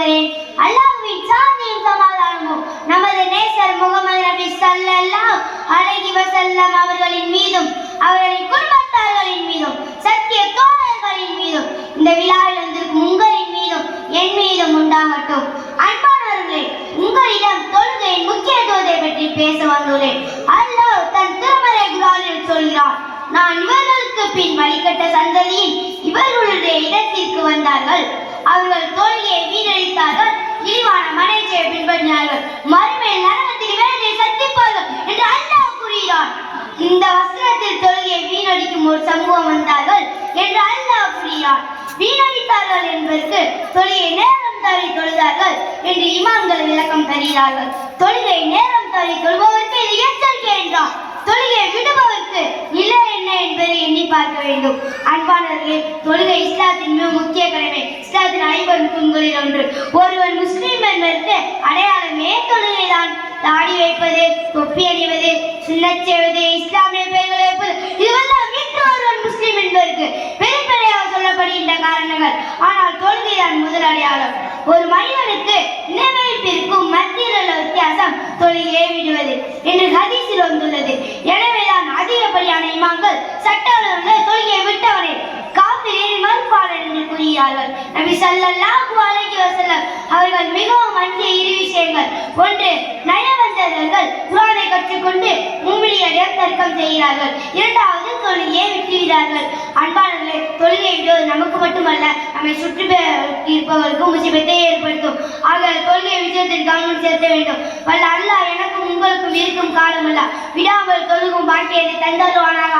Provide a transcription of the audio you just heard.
துவங்குகிறேன். அல்லாஹ்வின் சாந்தியும் சமாதானமும் நமது நேசர் முகமது நபி ஸல்லல்லாஹு அலைஹி வஸல்லம் அவர்களின் மீதும் அவர்களின் குடும்பத்தார்களின் மீதும் சத்திய தோழர்களின் மீதும் இந்த விழாவில் வந்திருக்கும் உங்களின் மீதும் என் மீதும் உண்டாகட்டும். அன்பானவர்களே, உங்களிடம் தொழுகையின் முக்கியத்துவத்தை பற்றி பேச வந்துள்ளேன். அல்லாஹ் தன் திருமறை குர்ஆனில் சொல்கிறான், நான் இவர்களுக்கு பின் வழிகட்ட சந்ததியில் இவர்களுடைய இடத்திற்கு வந்தார்கள், அவர்கள் தொழுகையை வீணடித்தார்கள், இழிவான மனைவியை பின்பற்றினார்கள், மறுமையில் நரகத்தில் வேலையை சந்திப்பார்கள் என்று அல்லாஹ் கூறுகிறான். இந்த வசனத்தில் தொழுகையை வீணடிக்கும் ஒரு சமூகம் வந்தார்கள் என்று அல்லாஹ் கூறுகிறான். வீணடித்தார்கள் என்பதற்கு தொழுகை நேரம் தவறி தொழுதார்கள் என்று இமாம்கள் விளக்கம் தருகிறார்கள். தொழுகை நேரம் தவறி தொழுபவருக்கு இது எச்சரிக்கை என்றார். தொழுகை விடுபவருக்கு இல்லை என்ன என்பதை எண்ணி பார்க்க வேண்டும். அன்பானவர்களே, தொழுகை இஸ்லாத்தின் மிக முக்கிய கடமை. இஸ்லாத்தின் 50 தூண்களில் ஒன்று. ஒருவன் முஸ்லீம் என்பதற்கு அடையாளமே தொழுகைதான். தாடி வைப்பது, தொப்பி அணிவது, சுன்னத் செய்வது, இஸ்லாமிய பெயர்களை வைப்பது, இதுவெல்லாம் இன்று ஒருவன் முஸ்லீம் என்பதற்கு வெளிப்படையாக சொல்லப்படுகின்ற காரணங்கள். ஆனால் தொழுகைதான் முதல் அடையாளம். ஒரு மனிதனுக்கு இனவைப்பிற்கும் மத்தியில் உள்ள வித்தியாசம் தொழுகையை விடுவது என்று ஹதீஸில் வந்துள்ளது. எனவேதான் அதிகப்படியான இமாம்கள் சட்ட ஒழுங்கில் தொழுகையை விட்டவனை காஃபிரின் மறுப்பாளர் என்று கூறுகிறார்கள். நபி ஸல்லல்லாஹு அலைஹி வஸல்லம் அவர்கள் மிகவும் அஞ்சிய இரு விஷயங்கள். ஒன்று, நயவஞ்சகர்கள் குர்ஆனை கற்றுக்கொண்டு மும்மினிகளிடம் தர்க்கம் செய்கிறார்கள். இரண்டாவது, தொழுகையை விட்டுவிடுகிறார்கள். அன்பானவர்களே, தொழுகை விடுவது நமக்கு மட்டுமல்ல, நம்மை சுற்றி இருப்பவர்களுக்கும் முசீபத்தை ஏற்படுத்தும். ஆக தொழுகை விஷயத்தில் கவனம் செலுத்த வேண்டும். வல்ல அல்லாஹ் எனக்கும் உங்களுக்கும் இருக்கும் காலமல்ல விடாமல் தொழுகும் பாக்கியத்தை தந்தருவானாக.